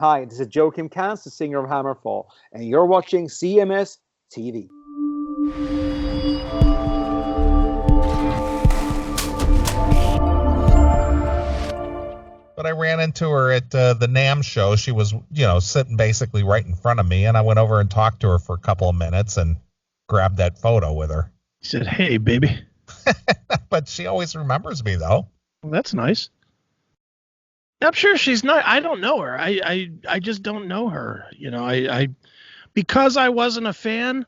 Hi, this is Joachim Kans, the singer of Hammerfall, and you're watching CMS TV. But I ran into her at the NAMM show. She was, sitting basically right in front of me, and I went over and talked to her for a couple of minutes and grabbed that photo with her. He said, "Hey, baby." But she always remembers me, though. Well, that's nice. I'm sure she's not. I don't know her. I just don't know her. I because I wasn't a fan,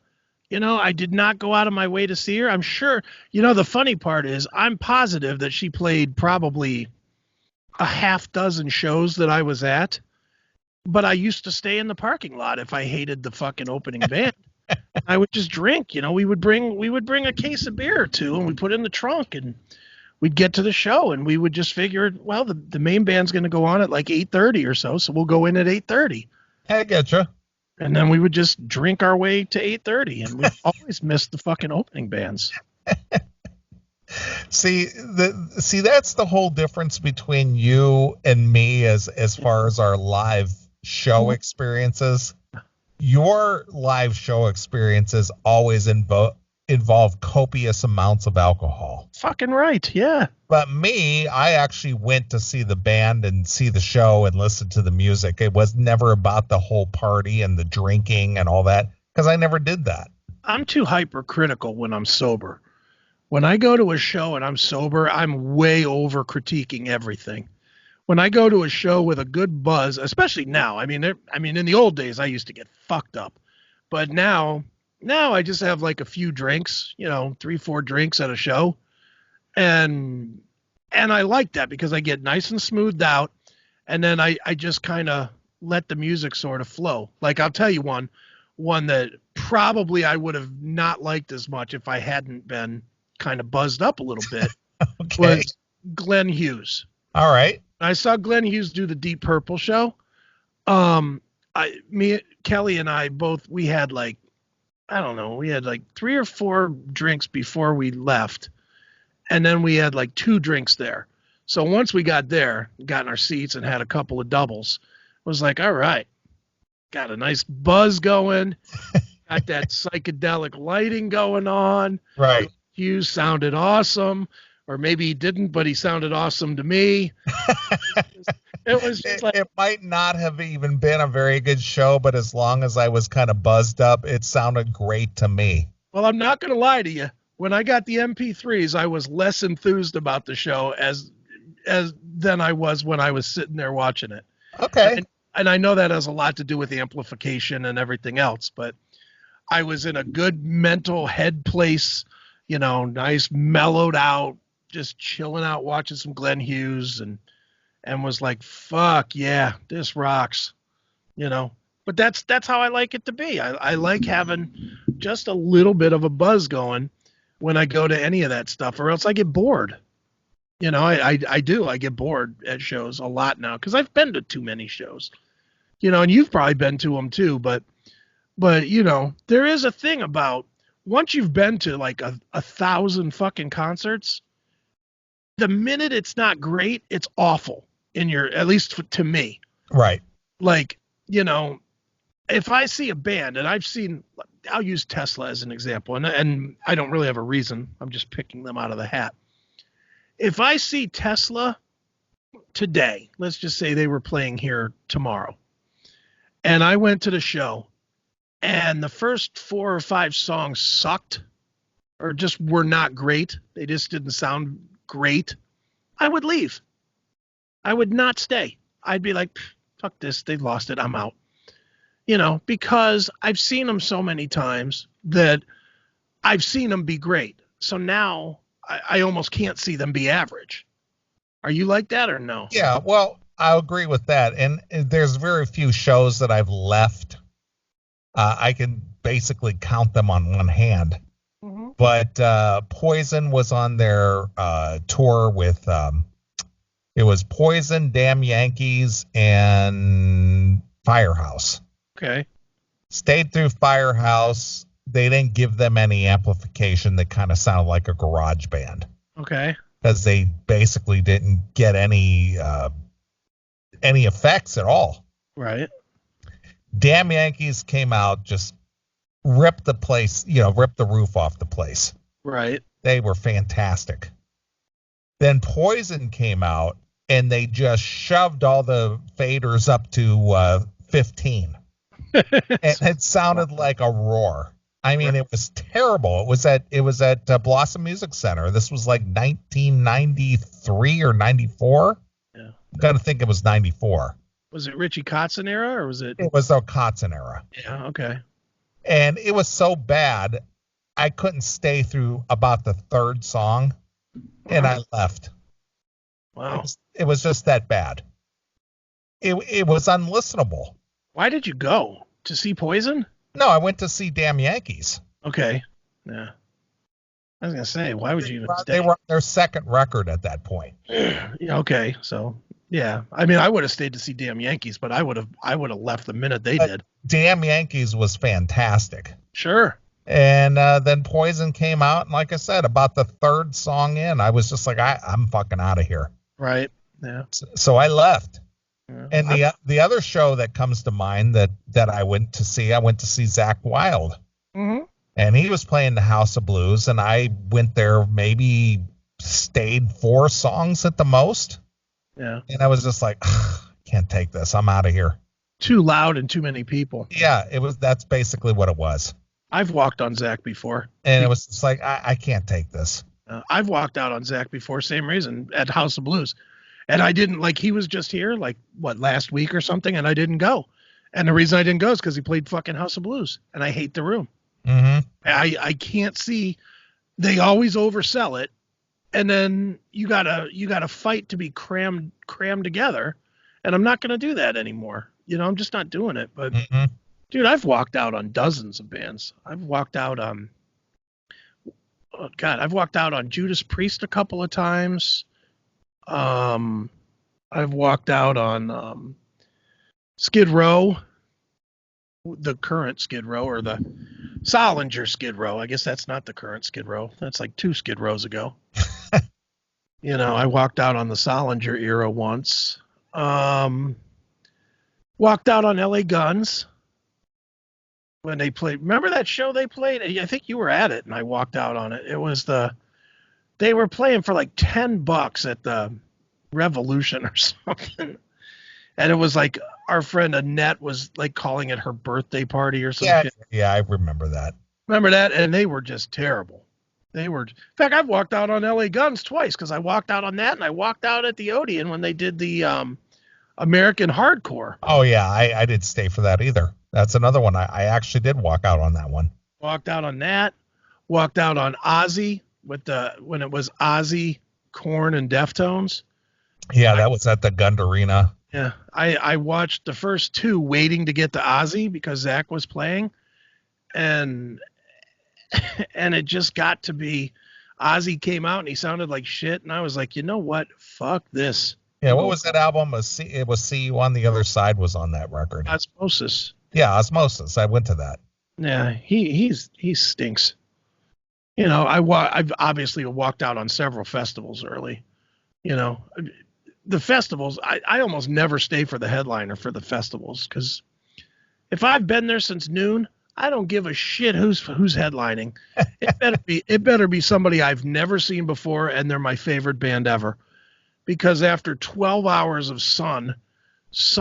I did not go out of my way to see her. I'm sure, the funny part is I'm positive that she played probably a half dozen shows that I was at, but I used to stay in the parking lot if I hated the fucking opening band. I would just drink, we would bring a case of beer or two and we put it in the trunk and we'd get to the show and we would just figure, well, the main band's going to go on at like 8:30 or so we'll go in at 8:30. I getcha. And then we would just drink our way to 8:30, and we always missed the fucking opening bands. See, that's the whole difference between you and me as far as our live show experiences. Your live show experiences always involve copious amounts of alcohol. Fucking right, yeah. But me, I actually went to see the band and see the show and listen to the music. It was never about the whole party and the drinking and all that, because I never did that. I'm too hypercritical when I'm sober. When I go to a show and I'm sober, I'm way over critiquing everything. When I go to a show with a good buzz, especially now, I mean, in the old days, I used to get fucked up. But now I just have like a few drinks, 3-4 drinks at a show. And I like that because I get nice and smoothed out. And then I just kind of let the music sort of flow. Like, I'll tell you one that probably I would have not liked as much if I hadn't been kind of buzzed up a little bit. Okay. Was Glenn Hughes. All right. I saw Glenn Hughes do the Deep Purple show. Kelly and I both, we had like 3 or 4 drinks before we left. And then we had like 2 drinks there. So once we got there, got in our seats and had a couple of doubles, it was like, all right, got a nice buzz going. Got that psychedelic lighting going on. Right. Hughes sounded awesome. Or maybe he didn't, but he sounded awesome to me. It was just like, it might not have even been a very good show, but as long as I was kind of buzzed up, it sounded great to me. Well, I'm not going to lie to you. When I got the MP3s, I was less enthused about the show as than I was when I was sitting there watching it. Okay. And I know that has a lot to do with the amplification and everything else, but I was in a good mental head place, nice, mellowed out, just chilling out, watching some Glenn Hughes and was like, fuck yeah, this rocks, but that's how I like it to be. I like having just a little bit of a buzz going when I go to any of that stuff, or else I get bored. I do. I get bored at shows a lot now because I've been to too many shows, and you've probably been to them too, but there is a thing about once you've been to like 1,000 fucking concerts, the minute it's not great, it's awful at least to me. Right. Like, if I see a band and I'll use Tesla as an example, and I don't really have a reason. I'm just picking them out of the hat. If I see Tesla today, let's just say they were playing here tomorrow, and I went to the show and the first 4 or 5 songs sucked or just were not great. They just didn't sound great. I would leave. I would not stay. I'd be like, fuck this. They lost it. I'm out. Because I've seen them so many times that I've seen them be great. So now I almost can't see them be average. Are you like that or no? Yeah, well, I agree with that. And there's very few shows that I've left. I can basically count them on one hand. Mm-hmm. But Poison was on their tour with, it was Poison, Damn Yankees, and Firehouse. Okay. Stayed through Firehouse. They didn't give them any amplification that kind of sounded like a garage band. Okay. Because they basically didn't get any effects at all. Right. Damn Yankees came out, just ripped the place, ripped the roof off the place. Right. They were fantastic. Then Poison came out, and they just shoved all the faders up to 15. And it sounded like a roar. I mean, it was terrible. It was at Blossom Music Center. This was like 1993 or 94. Yeah. I'm gonna think it was 94. Was it Richie Kotzen era, or was it? It was the Kotzen era. Yeah. Okay. And it was so bad, I couldn't stay through about the third song, and I left. Wow. It was just that bad. It was unlistenable. Why did you go to see Poison? No, I went to see Damn Yankees. Okay. Yeah. I was gonna say, why would you even stay? They were their second record at that point. Yeah, okay. So yeah. I mean, I would have stayed to see Damn Yankees, but I would have left the minute they did. Damn Yankees was fantastic. Sure. And then Poison came out, and like I said, about the third song in, I was just like, I'm fucking out of here. Right. Yeah. So I left. Yeah. And the other show that comes to mind that I went to see Zakk Wylde. Mm-hmm. And he was playing the House of Blues, and I went there, maybe stayed 4 songs at the most. Yeah. And I was just like, can't take this. I'm out of here. Too loud and too many people. Yeah, that's basically what it was. I've walked on Zakk before. And it was just like, I can't take this. I've walked out on Zakk before, same reason, at House of Blues. And I didn't, he was just here, last week or something, and I didn't go. And the reason I didn't go is because he played fucking House of Blues, and I hate the room. Mm-hmm. I can't see, they always oversell it, and then you gotta fight to be crammed together, and I'm not gonna do that anymore. I'm just not doing it. But dude, I've walked out on dozens of bands. I've walked out on Judas Priest a couple of times. I've walked out on Skid Row, the current Skid Row, or the Solinger Skid Row. I guess that's not the current Skid Row. That's like 2 Skid Rows ago. I walked out on the Solinger era once. Walked out on LA Guns when they played. Remember that show they played? I think you were at it, and I walked out on it. It was they were playing for like $10 at the Revolution or something. And it was like our friend Annette was like calling it her birthday party or something. Yeah, I remember that. Remember that? And they were just terrible. In fact, I've walked out on LA Guns twice, because I walked out on that, and I walked out at the Odeon when they did the American Hardcore. Oh, yeah, I didn't stay for that either. That's another one. I actually did walk out on that one. Walked out on that. Walked out on Ozzy when it was Ozzy, Korn, and Deftones. Yeah, that was at the Gund Arena. Yeah, I watched the first 2 waiting to get to Ozzy because Zakk was playing, and it just got to be Ozzy came out and he sounded like shit, and I was like, you know what? Fuck this. Yeah, what was that album? It was See You on the Other Side was on that record. Osmosis. Yeah, Osmosis. I went to that. Yeah, he stinks. I've obviously walked out on several festivals early. The festivals, I almost never stay for the headliner for the festivals, because if I've been there since noon, I don't give a shit who's headlining. It better be somebody I've never seen before, and they're my favorite band ever. Because after 12 hours of sun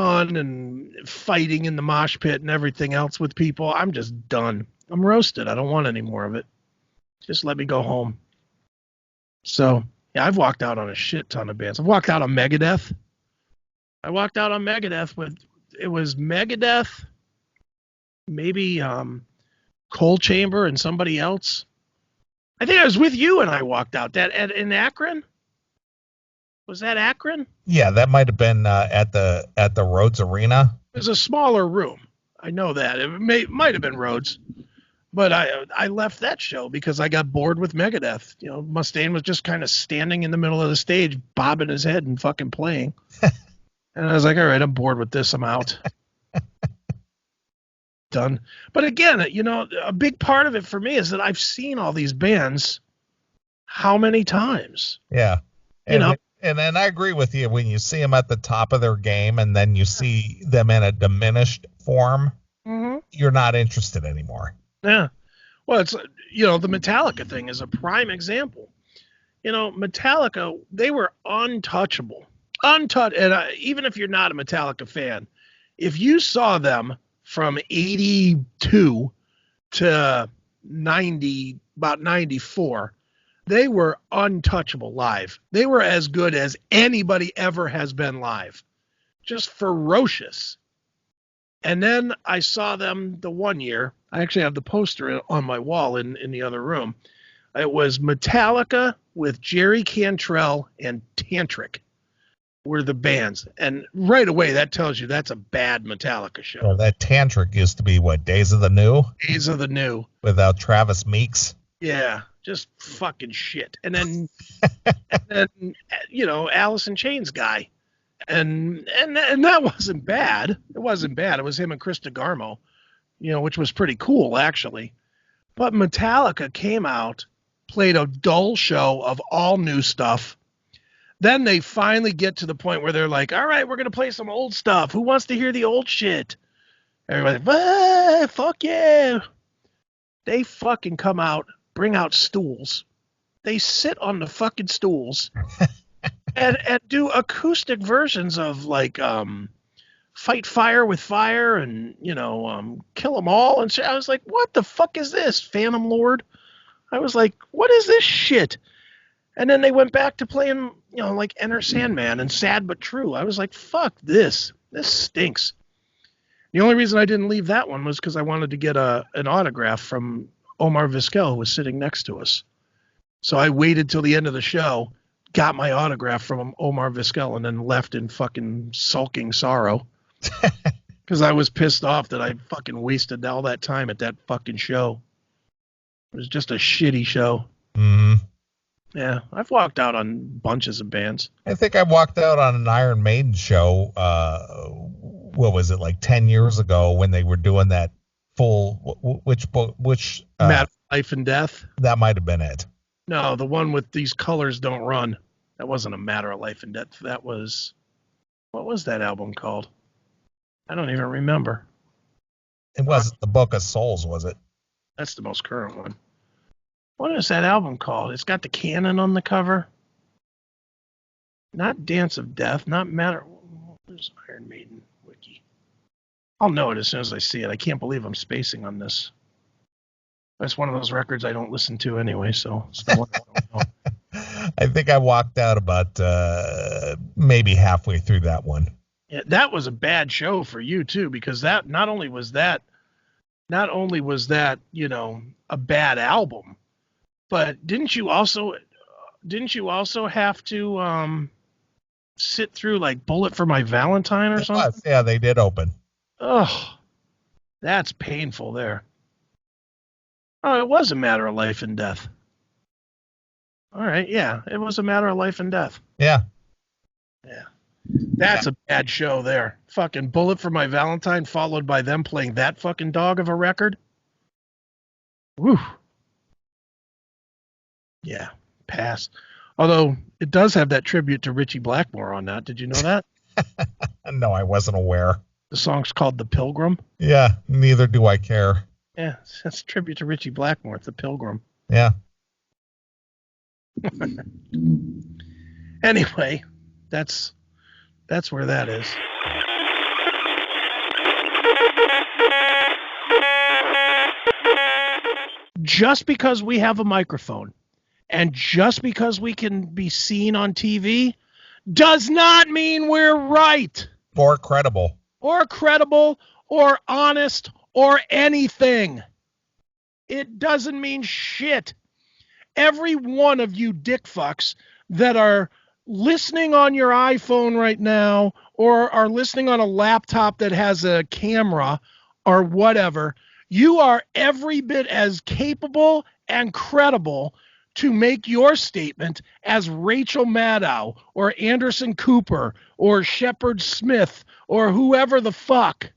and fighting in the mosh pit and everything else with people, I'm just done. I'm roasted. I don't want any more of it. Just let me go home. So, yeah, I've walked out on a shit ton of bands. I've walked out on Megadeth. It was Megadeth, maybe Coal Chamber and somebody else. I think I was with you and I walked out. In Akron? Was that Akron? Yeah, that might have been at the Rhodes Arena. It was a smaller room. I know that. It might have been Rhodes. But I left that show because I got bored with Megadeth. Mustaine was just kind of standing in the middle of the stage, bobbing his head and fucking playing. And I was like, all right, I'm bored with this. I'm out. Done. But again, a big part of it for me is that I've seen all these bands how many times? Yeah. And then I agree with you. When you see them at the top of their game and then you see them in a diminished form, you're not interested anymore. Yeah. Well, it's, the Metallica thing is a prime example. Metallica, they were untouchable. And even if you're not a Metallica fan, if you saw them from 82 to 90, about 94, they were untouchable live. They were as good as anybody ever has been live. Just ferocious. And then I saw them the one year. I actually have the poster on my wall in the other room. It was Metallica with Jerry Cantrell and Tantric were the bands. And right away, that tells you that's a bad Metallica show. Well, that Tantric used to be what, Days of the New? Days of the New. Without Travis Meeks? Yeah, just fucking shit. And then, Alice in Chains guy. And that wasn't bad. It wasn't bad. It was him and Chris DeGarmo, which was pretty cool, actually. But Metallica came out, played a dull show of all new stuff. Then they finally get to the point where they're like, all right, we're going to play some old stuff. Who wants to hear the old shit? Everybody's, fuck yeah. They fucking come out, bring out stools. They sit on the fucking stools and do acoustic versions of like Fight Fire with Fire and, Kill 'Em All. And I was like, what the fuck is this, Phantom Lord? I was like, what is this shit? And then they went back to playing, like Enter Sandman and Sad But True. I was like, fuck this. This stinks. The only reason I didn't leave that one was because I wanted to get an autograph from Omar Vizquel, who was sitting next to us. So I waited till the end of the show, got my autograph from Omar Vizquel, and then left in fucking sulking sorrow. Because I was pissed off that I fucking wasted all that time at that fucking show. It was just a shitty show. Mm-hmm. Yeah, I've walked out on bunches of bands. I think I walked out on an Iron Maiden show, what was it, like 10 years ago when they were doing that full, which Matter of Life and Death? That might have been it. No, the one with These Colors Don't Run. That wasn't a Matter of Life and Death. That was, what was that album called? I don't even remember. It wasn't The Book of Souls, was it? That's the most current one. What is that album called? It's got the cannon on the cover. Not Dance of Death, not Matter. Where's Iron Maiden wiki? I'll know it as soon as I see it. I can't believe I'm spacing on this. That's one of those records I don't listen to anyway, so it's the one I don't know. I think I walked out about maybe halfway through that one. Yeah, that was a bad show for you too, because that not only was that, a bad album, but didn't you also have to sit through like Bullet for My Valentine or something? Yeah, they did open. Oh, that's painful there. Oh, it was a Matter of Life and Death. All right, yeah, it was a Matter of Life and Death. Yeah. Yeah. That's a bad show there. Fucking Bullet for My Valentine followed by them playing that fucking dog of a record. Woo. Yeah, pass. Although it does have that tribute to Richie Blackmore on that. Did you know that? No, I wasn't aware. The song's called The Pilgrim. Yeah, neither do I care. Yeah, that's a tribute to Richie Blackmore. It's The Pilgrim. Yeah. Anyway, that's where that is. Just because we have a microphone and just because we can be seen on TV does not mean we're right. Or credible. Or credible or honest or anything. It doesn't mean shit. Every one of you dick fucks that are listening on your iPhone right now or are listening on a laptop that has a camera or whatever, you are every bit as capable and credible to make your statement as Rachel Maddow or Anderson Cooper or Shepard Smith or whoever the fuck.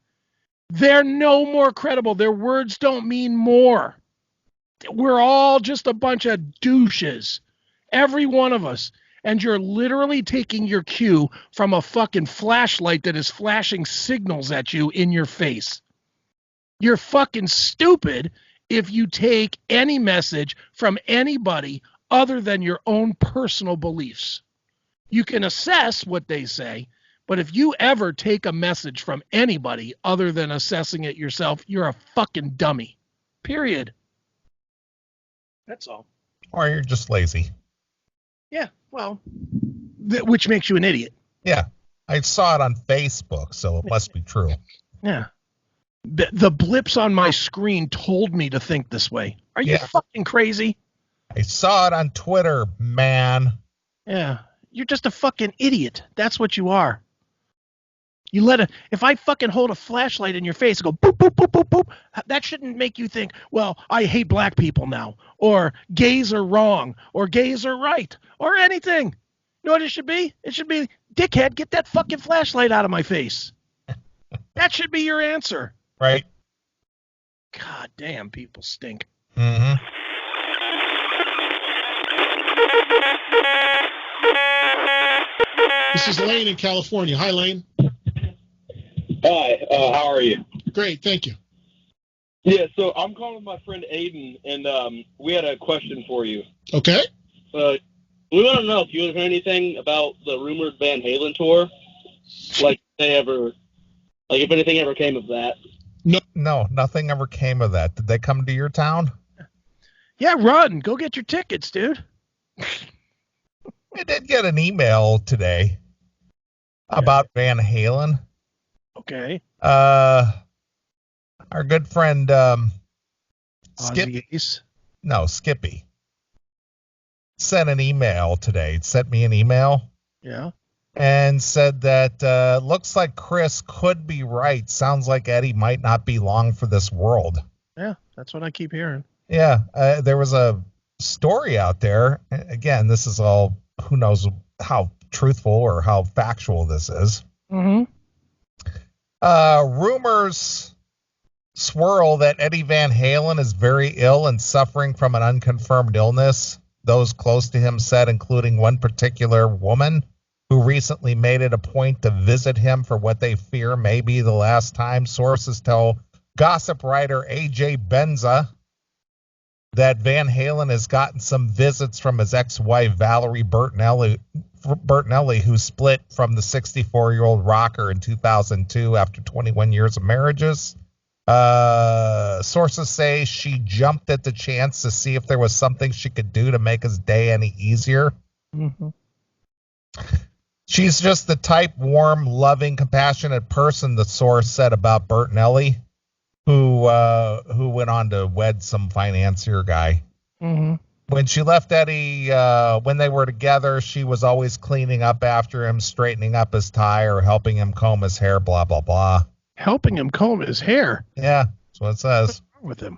They're no more credible. Their words don't mean more. We're all just a bunch of douches. Every one of us. and you're literally taking your cue from a fucking flashlight that is flashing signals at you in your face. You're fucking stupid if you take any message from anybody other than your own personal beliefs. You can assess what they say, but if you ever take a message from anybody other than assessing it yourself, you're a fucking dummy. Period. That's all. Or you're just lazy. Yeah, well, which makes you an idiot. Yeah. I saw it on Facebook, so it must be true. Yeah. The blips on my screen told me to think this way. Are you fucking crazy? I saw it on Twitter, man. Yeah. You're just a fucking idiot. That's what you are. If I fucking hold a flashlight in your face and go boop, boop, boop, boop, boop, that shouldn't make you think, well, I hate black people now, or gays are wrong, or gays are right, or anything. You know what it should be? It should be, dickhead, get that fucking flashlight out of my face. That should be your answer. Right. God damn, people stink. Mm-hmm. This is Lane in California. Hi, Lane. Hi, how are you? Great, thank you. Yeah, so I'm calling with my friend Aiden, and we had a question for you. Okay. We want to know if you heard anything about the rumored Van Halen tour, if anything ever came of that. No, nothing ever came of that. Did they come to your town? Yeah, run. Go get your tickets, dude. I did get an email today about Van Halen. Okay. Our good friend Skippy sent an email today. Sent me an email. Yeah. And said that looks like Chris could be right. Sounds like Eddie might not be long for this world. Yeah, that's what I keep hearing. Yeah, there was a story out there. Again, this is all, who knows how truthful or how factual this is. Mm-hmm. Rumors swirl that Eddie Van Halen is very ill and suffering from an unconfirmed illness. Those close to him said, including one particular woman who recently made it a point to visit him for what they fear may be the last time. Sources tell gossip writer AJ Benza that Van Halen has gotten some visits from his ex-wife Valerie Bertinelli, who split from the 64-year-old rocker in 2002 after 21 years of marriages. Sources say she jumped at the chance to see if there was something she could do to make his day any easier. Mm-hmm. She's just the type, warm, loving, compassionate person, the source said about Bertinelli, who went on to wed some financier guy. Mm-hmm. When she left Eddie, when they were together, she was always cleaning up after him, straightening up his tie, or helping him comb his hair, blah, blah, blah. Helping him comb his hair? Yeah, that's what it says. What's wrong with him?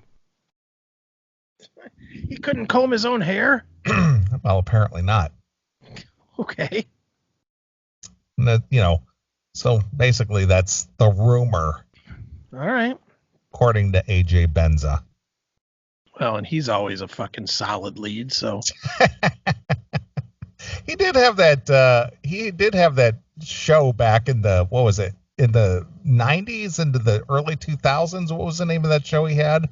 He couldn't comb his own hair? Well, apparently not. Okay. So basically that's the rumor. All right. According to AJ Benza. Well, and he's always a fucking solid lead, so. He did have that show back in the, what was it, in the 90s into the early 2000s. What was the name of that show he had?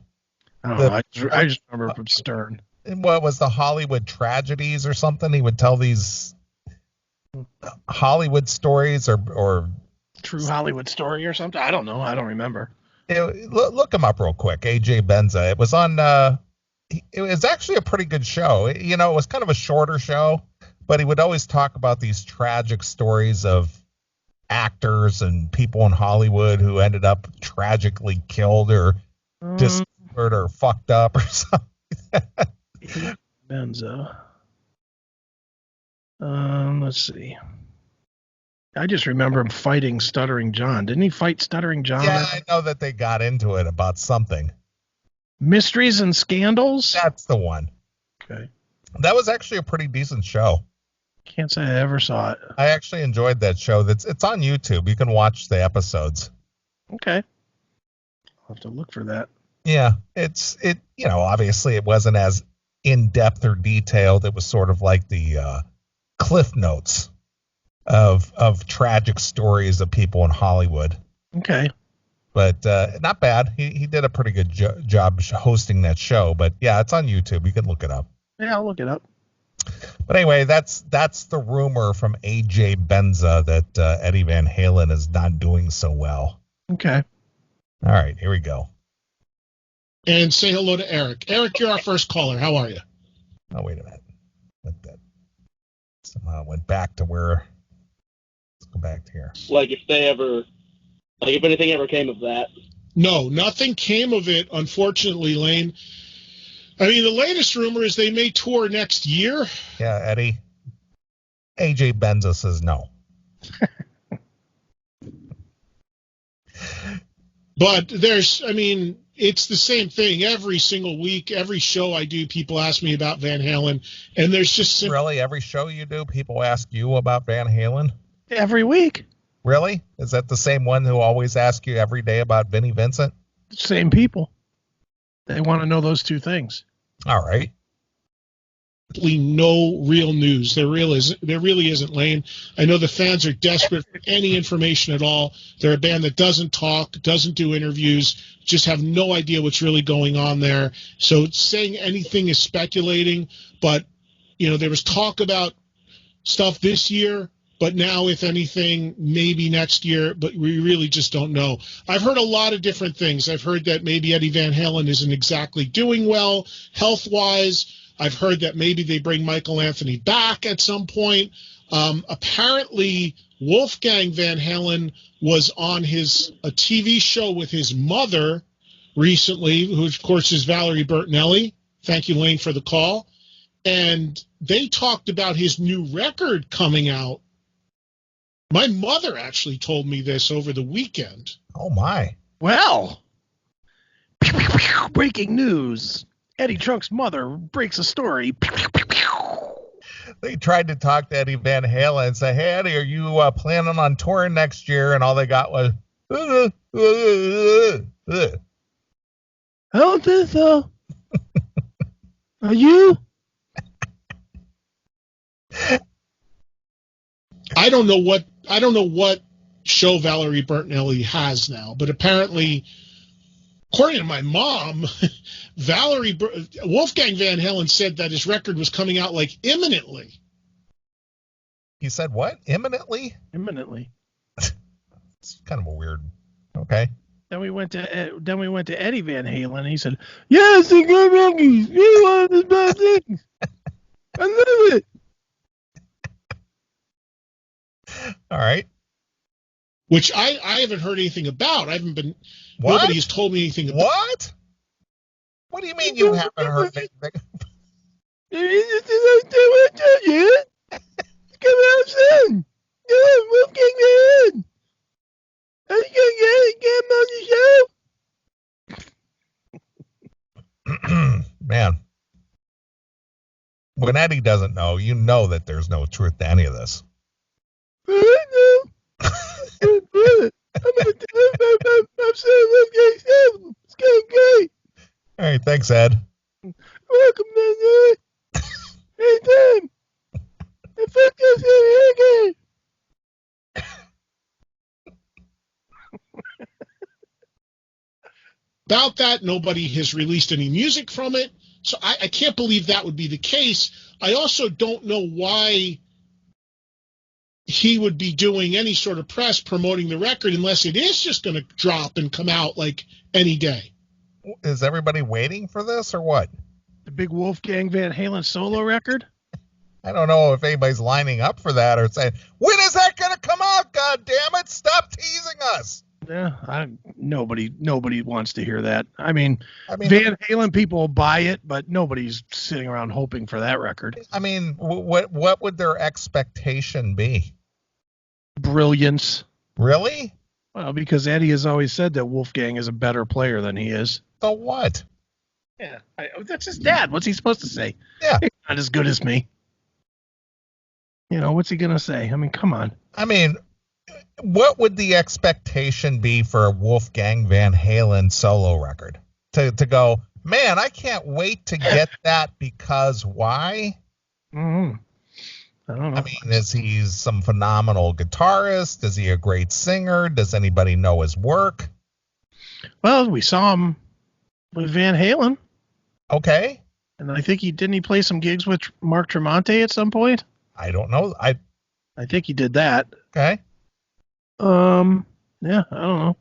I just remember from Stern. What was the Hollywood Tragedies or something? He would tell these Hollywood stories or True Hollywood Story or something. I don't know. I don't remember. Look him up real quick. AJ Benza. It was on. It was actually a pretty good show. It was kind of a shorter show, but he would always talk about these tragic stories of actors and people in Hollywood who ended up tragically killed or dismembered or fucked up or something. Benza. Let's see. I just remember him fighting Stuttering John. Didn't he fight Stuttering John? Yeah, I know that they got into it about something. Mysteries and Scandals? That's the one. Okay. That was actually a pretty decent show. Can't say I ever saw it. I actually enjoyed that show. It's on YouTube. You can watch the episodes. Okay. I'll have to look for that. Yeah, obviously it wasn't as in-depth or detailed. It was sort of like the cliff notes of tragic stories of people in Hollywood. Okay. But not bad. He did a pretty good job hosting that show. But yeah, it's on YouTube. You can look it up. Yeah, I'll look it up. But anyway, that's the rumor from AJ Benza that Eddie Van Halen is not doing so well. Okay. All right, here we go. And say hello to Eric. Eric, you're our first caller. How are you? Oh, wait a minute. That somehow went back to where. Let's go back to here. Like if anything ever came of that. No, nothing came of it, unfortunately, Lane. I mean, the latest rumor is they may tour next year. Yeah, Eddie. AJ Benza says no. But it's the same thing. Every single week, every show I do, people ask me about Van Halen. And there's just Really? Every show you do, people ask you about Van Halen? Every week. Really? Is that the same one who always asks you every day about Vinnie Vincent? Same people. They want to know those two things. All right. no real news. There really isn't, Lane. I know the fans are desperate for any information at all. They're a band that doesn't talk, doesn't do interviews, just have no idea what's really going on there. So saying anything is speculating, but there was talk about stuff this year, but now, if anything, maybe next year, but we really just don't know. I've heard a lot of different things. I've heard that maybe Eddie Van Halen isn't exactly doing well health-wise. I've heard that maybe they bring Michael Anthony back at some point. Apparently, Wolfgang Van Halen was on a TV show with his mother recently, who, of course, is Valerie Bertinelli. Thank you, Lane, for the call. And they talked about his new record coming out. My mother actually told me this over the weekend. Oh, my. Well, breaking news. Eddie Trunk's mother breaks a story. They tried to talk to Eddie Van Halen and say, hey, Eddie, are you planning on touring next year? And all they got was, I don't think so. Are you? I don't know what show Valerie Bertinelli has now, but apparently, according to my mom, Wolfgang Van Halen said that his record was coming out like imminently. He said what? Imminently? Imminently. It's kind of a weird. Okay. Then we went to Eddie Van Halen, and he said, "Yes, the good monkeys. You're one of the best things. I love it." All right. Which I haven't heard anything about. I haven't been. What? Nobody has told me anything about. What? What do you mean you haven't heard anything? Come out soon. Wolfgang Van. Are you gonna get him on the show? Man. When Eddie doesn't know, you know that there's no truth to any of this. I know. I'm gonna tell him I'm saying Wolfgang Van. It's going great. All right, thanks, Ed. Welcome, man. Anytime. I fucked us here again. About that, nobody has released any music from it. So I can't believe that would be the case. I also don't know why he would be doing any sort of press promoting the record unless it is just going to drop and come out like any day. Is everybody waiting for this or what? The big Wolfgang Van Halen solo record? I don't know if anybody's lining up for that or saying, when is that going to come out? God damn it. Stop teasing us. Yeah, nobody wants to hear that. I mean, Van Halen people will buy it, but nobody's sitting around hoping for that record. I mean, what would their expectation be? Brilliance. Really? Well, because Eddie has always said that Wolfgang is a better player than he is. So what? Yeah, that's his dad. What's he supposed to say? Yeah. He's not as good as me. What's he going to say? I mean, come on. I mean, what would the expectation be for a Wolfgang Van Halen solo record? To go, man, I can't wait to get that because why? Mm-hmm. I don't know. I mean, is he some phenomenal guitarist? Is he a great singer? Does anybody know his work? Well, we saw him with Van Halen, Okay. and I think didn't he play some gigs with Mark Tremonti at some point? I don't know. I think he did that. Okay. Yeah, I don't know.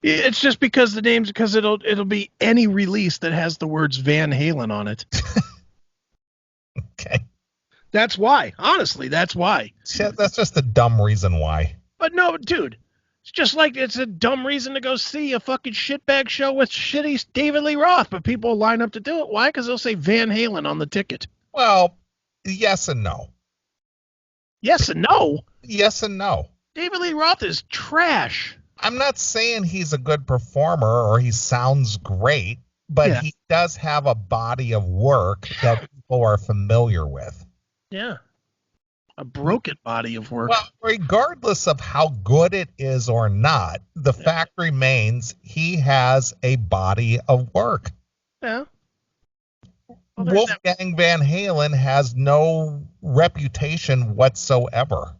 It's just because the names, because it'll be any release that has the words Van Halen on it. Okay. That's why. Honestly, that's why. Yeah, that's just a dumb reason why. But no, dude, it's just like it's a dumb reason to go see a fucking shitbag show with shitty David Lee Roth, but people line up to do it. Why? Because they'll say Van Halen on the ticket. Well, yes and no. Yes and no. Yes and no. David Lee Roth is trash. I'm not saying he's a good performer or he sounds great, but he does have a body of work that people are familiar with. Yeah. A broken body of work. Well, regardless of how good it is or not, the fact remains he has a body of work. Yeah. Well, Wolfgang Van Halen has no reputation whatsoever.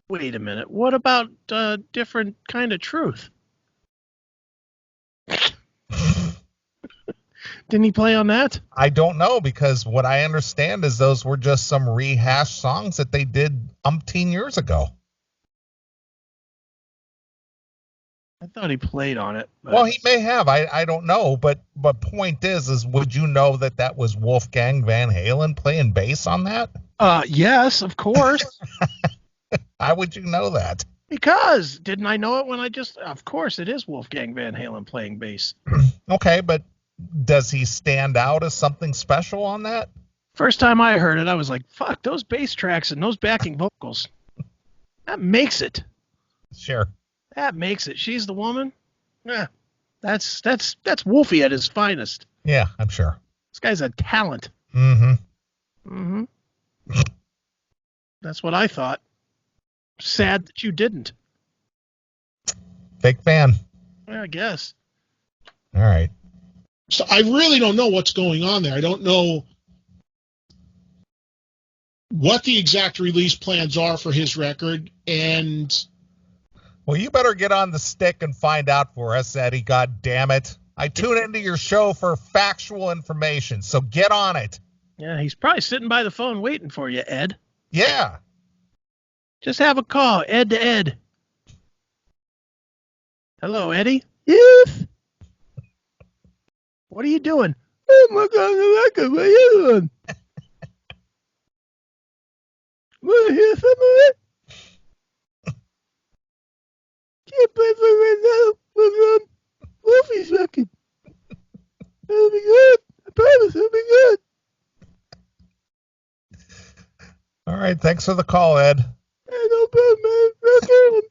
Wait a minute. What about Different Kind of Truth? Didn't he play on that? I don't know, because what I understand is those were just some rehashed songs that they did umpteen years ago. I thought he played on it. Well, he may have. I don't know. But point is would you know that was Wolfgang Van Halen playing bass on that? Yes, of course. How would you know that? Because didn't I know it when of course it is Wolfgang Van Halen playing bass. Okay, but does he stand out as something special on that? First time I heard it, I was like, fuck, those bass tracks and those backing vocals. That makes it. Sure. That makes it. She's the woman. Yeah. That's Wolfie at his finest. Yeah, I'm sure. This guy's a talent. Mm-hmm. That's what I thought. Sad that you didn't. Big fan. I guess. All right. So I really don't know what's going on there. I don't know what the exact release plans are for his record. And well, you better get on the stick and find out for us, Eddie. God damn it. I tune into your show for factual information, so get on it. Yeah, he's probably sitting by the phone waiting for you, Ed. Yeah. Just have a call, Ed to Ed. Hello, Eddie? Yes. What are you doing? I'm looking on the record. What are you doing? Want to hear some of it? Can't play for right now. But Wolfie's record. It'll be good. I promise it'll be good. All right. Thanks for the call, Ed. Hey, no problem, man. Okay.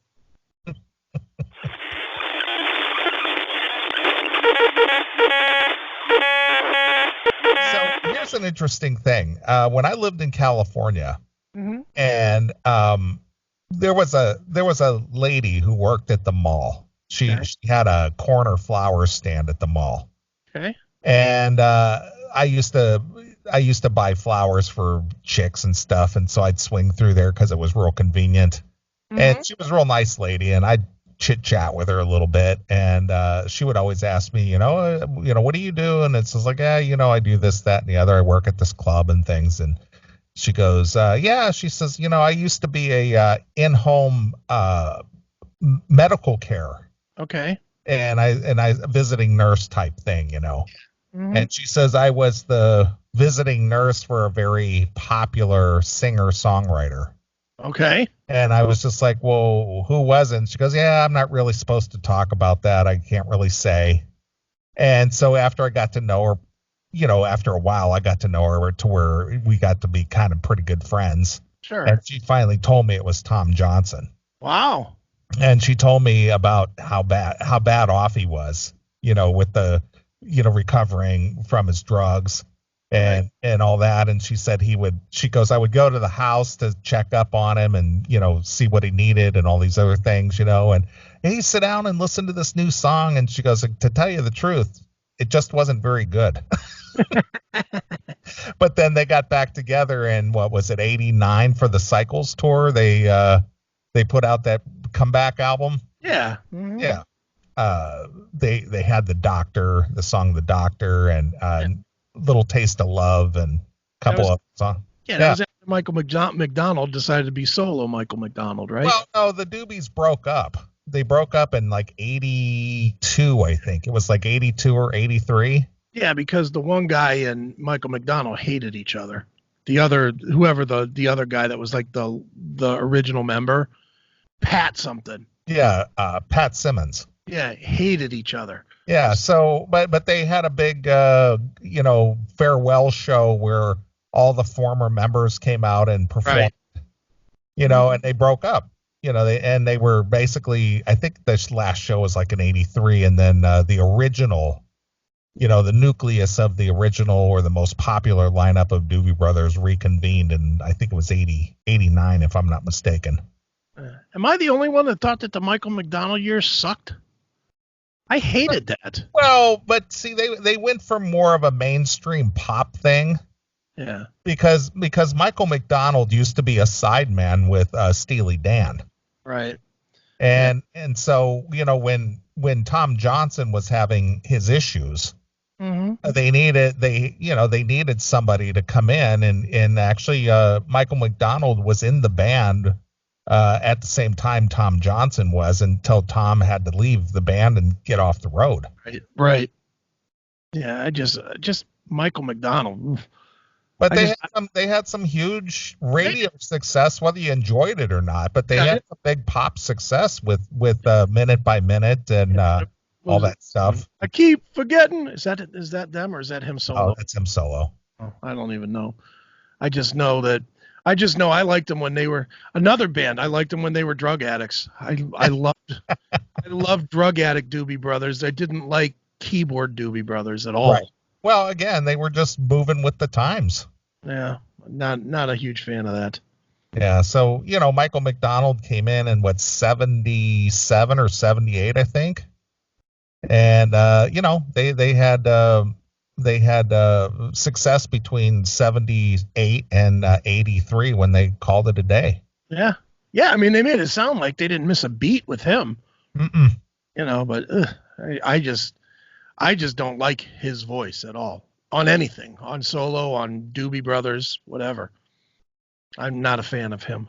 So here's an interesting thing. When I lived in California, and there was a lady who worked at the mall. She had a corner flower stand at the mall. Okay. And I used to buy flowers for chicks and stuff, and so I'd swing through there because it was real convenient. And she was a real nice lady, and I'd chit chat with her a little bit, and she would always ask me, what do you do? And it's just like, I do this, that, and the other. I work at this club and things. And she goes, she says, I used to be a in-home medical care. Okay. And I visiting nurse type thing, And she says I was the visiting nurse for a very popular singer-songwriter. Okay. And I was just like, well, who wasn't? She goes, yeah, I'm not really supposed to talk about that. I can't really say. And so after I got to know her, after a while, I got to know her to where we got to be kind of pretty good friends. Sure. And she finally told me it was Tom Johnson. Wow. And she told me about how bad off he was, with the, recovering from his drugs and all that. And she said she goes, I would go to the house to check up on him and, see what he needed and all these other things, and hey, sit down and listen to this new song. And she goes, to tell you the truth, it just wasn't very good. But then they got back together in, what was it, 89 for the Cycles tour. They put out that comeback album. Yeah. Yeah. They had the song The Doctor, and Little Taste of Love, and a couple of songs. Yeah, that was after Michael McDonald decided to be solo Michael McDonald, right? Well, no, the Doobies broke up. They broke up in like 82, I think. It was like 82 or 83. Yeah, because the one guy and Michael McDonald hated each other. The other, whoever the other guy that was like the original member, Pat something. Yeah, Pat Simmons. Yeah, hated each other. Yeah, so but they had a big farewell show where all the former members came out and performed. Right. And they broke up. They were basically, I think this last show was like in 83, and then the original, the nucleus of the original or the most popular lineup of Doobie Brothers reconvened, and I think it was 89, if I'm not mistaken. Am I the only one that thought that the Michael McDonald years sucked? I hated that. Well, but see, they went for more of a mainstream pop thing. Yeah. Because Michael McDonald used to be a sideman with Steely Dan. Right. And so, when Tom Johnson was having his issues, they needed somebody to come in, and actually Michael McDonald was in the band at the same time Tom Johnson was, until Tom had to leave the band and get off the road. Right. Yeah, I just Michael McDonald. But they had some huge radio success, whether you enjoyed it or not. But they had a big pop success with Minute by Minute and all that stuff. I keep forgetting. Is that them, or is that him solo? Oh, that's him solo. Oh, I don't even know. I just know I liked them when they were another band. I liked them when they were drug addicts. I loved drug addict Doobie Brothers. I didn't like keyboard Doobie Brothers at all. Right. Well, again, they were just moving with the times. Yeah, not a huge fan of that. Yeah, so, Michael McDonald came in 77 or 78, I think. And, they had success between 78 and 83 when they called it a day. Yeah. Yeah, I mean, they made it sound like they didn't miss a beat with him. Mm-mm. But I just don't like his voice at all, on anything, on solo, on Doobie Brothers, whatever. I'm not a fan of him.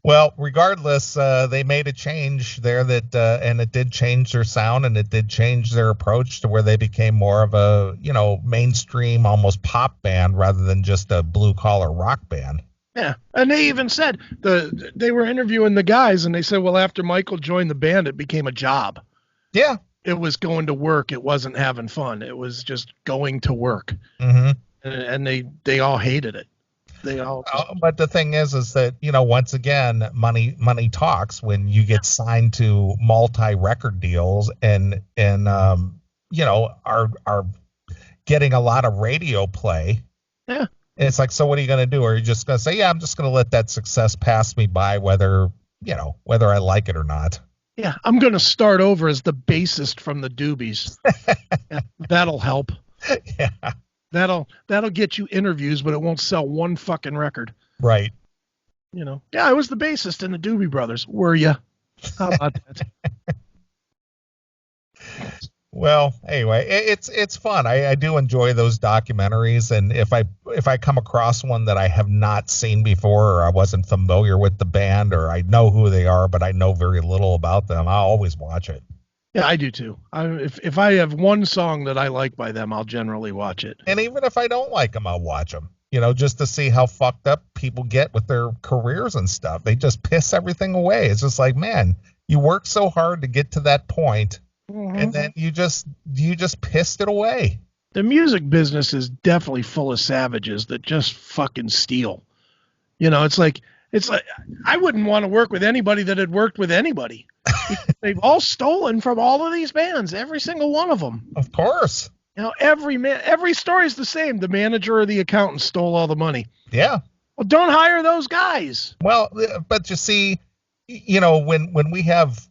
Well, regardless, they made a change there and it did change their sound, and it did change their approach to where they became more of a, mainstream, almost pop band rather than just a blue collar rock band. Yeah, and they even said they were interviewing the guys, and they said, well, after Michael joined the band, it became a job. Yeah. It was going to work. It wasn't having fun. It was just going to work. Mm-hmm. And they all hated it. They all. But the thing is that, once again, money talks when you get signed to multi-record deals and are getting a lot of radio play. Yeah. It's like, so what are you going to do? Are you just going to say, yeah, I'm just going to let that success pass me by, whether I like it or not? Yeah, I'm going to start over as the bassist from the Doobies. Yeah, that'll help. Yeah. That'll get you interviews, but it won't sell one fucking record. Right. Yeah, I was the bassist in the Doobie Brothers. Were you? How about that? Well, anyway, it's fun. I do enjoy those documentaries, and if I come across one that I have not seen before, or I wasn't familiar with the band, or I know who they are but I know very little about them, I'll always watch it. Yeah, I do too. If I have one song that I like by them, I'll generally watch it. And even if I don't like them, I'll watch them. Just to see how fucked up people get with their careers and stuff. They just piss everything away. It's just like, man, you worked so hard to get to that point. Mm-hmm. And then you just pissed it away. The music business is definitely full of savages that just fucking steal. It's like I wouldn't want to work with anybody that had worked with anybody. They've all stolen from all of these bands, every single one of them. Of course. Every story's the same. The manager or the accountant stole all the money. Yeah. Well, don't hire those guys. Well, but you see, when we have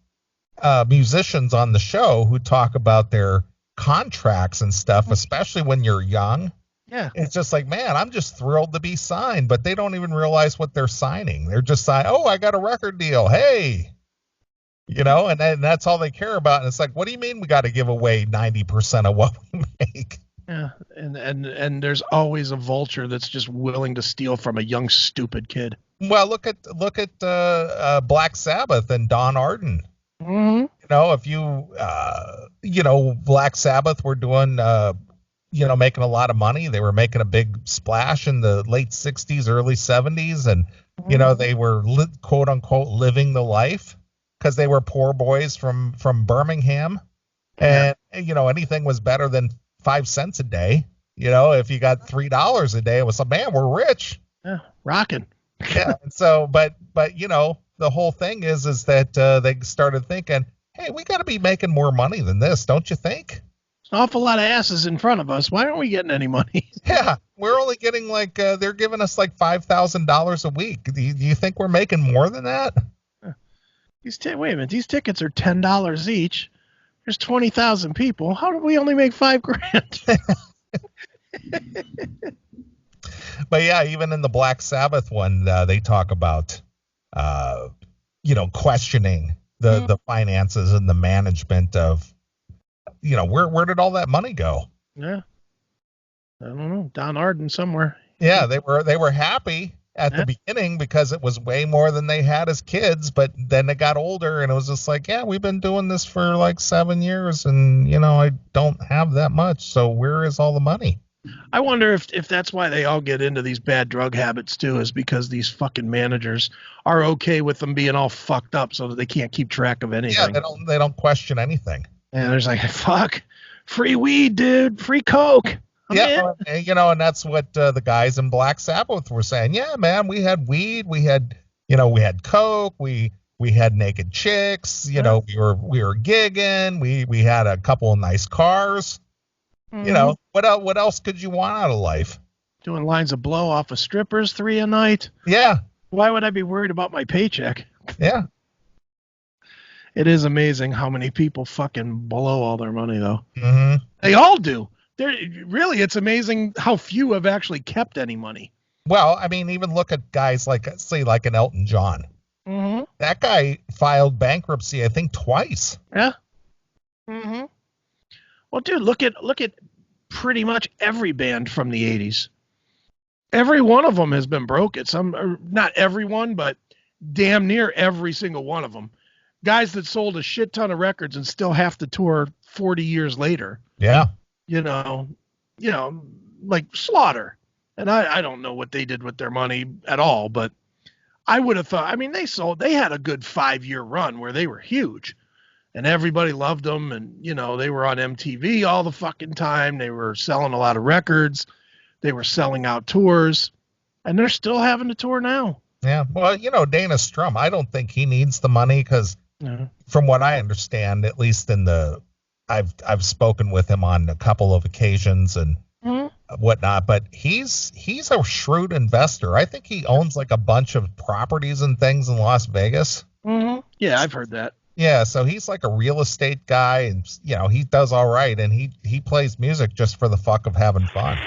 musicians on the show who talk about their contracts and stuff, especially when you're young. Yeah. It's just like, man, I'm just thrilled to be signed, but they don't even realize what they're signing. They're just saying, oh, I got a record deal. Hey, and that's all they care about. And it's like, what do you mean we got to give away 90% of what we make? Yeah. And there's always a vulture that's just willing to steal from a young, stupid kid. Well, look at Black Sabbath and Don Arden. Mm-hmm. If Black Sabbath were doing, making a lot of money. They were making a big splash in the late 60s, early 70s. And, they were quote unquote living the life because they were poor boys from Birmingham. And, anything was better than 5 cents a day. If you got $3 a day, it was like, man, we're rich. Yeah. Rocking. Yeah. And so, but, the whole thing is that they started thinking, hey, we got to be making more money than this, don't you think? An awful lot of asses in front of us. Why aren't we getting any money? Yeah, we're only getting they're giving us like $5,000 a week. Do you think we're making more than that? Wait a minute. These tickets are $10 each. There's 20,000 people. How do we only make $5,000? But yeah, even in the Black Sabbath one, they talk about, questioning the finances and the management of, where did all that money go? Yeah. I don't know. Don Arden somewhere. Yeah, they were happy at the beginning because it was way more than they had as kids, but then they got older and it was just like, yeah, we've been doing this for like 7 years and, I don't have that much. So where is all the money? I wonder if that's why they all get into these bad drug habits too, is because these fucking managers are okay with them being all fucked up so that they can't keep track of anything. Yeah, they don't question anything. And there's like, fuck, free weed, dude, free coke. And that's what the guys in Black Sabbath were saying. Yeah, man, we had weed, we had coke, we had naked chicks, we were gigging, we had a couple of nice cars. Mm-hmm. What else could you want out of life? Doing lines of blow off of strippers 3 a night. Yeah. Why would I be worried about my paycheck? Yeah. It is amazing how many people fucking blow all their money, though. Mm-hmm. They all do. It's amazing how few have actually kept any money. Well, I mean, even look at guys like an Elton John. Mm-hmm. That guy filed bankruptcy, I think, twice. Yeah. Mm-hmm. Well, dude, look at pretty much every band from the 80s. Every one of them has been broke at some, not everyone, but damn near every single one of them. Guys that sold a shit ton of records and still have to tour 40 years later. Yeah. Like Slaughter. And I don't know what they did with their money at all, but I would have thought, they had a good 5-year run where they were huge. And everybody loved them, and, they were on MTV all the fucking time. They were selling a lot of records. They were selling out tours, and they're still having to tour now. Yeah, well, Dana Strum, I don't think he needs the money because from what I understand, at least I've spoken with him on a couple of occasions and whatnot, but he's a shrewd investor. I think he owns like a bunch of properties and things in Las Vegas. Mm-hmm. Yeah, I've heard that. Yeah, so he's like a real estate guy, and he does all right, and he plays music just for the fuck of having fun.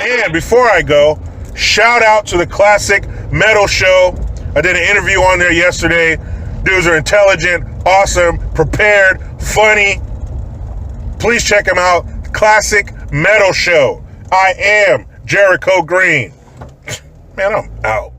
And before I go, shout out to the Classic Metal Show. I did an interview on there yesterday. Dudes are intelligent, awesome, prepared, funny. Please check them out. Classic Metal Show. I am Jericho Green. Man, I'm out.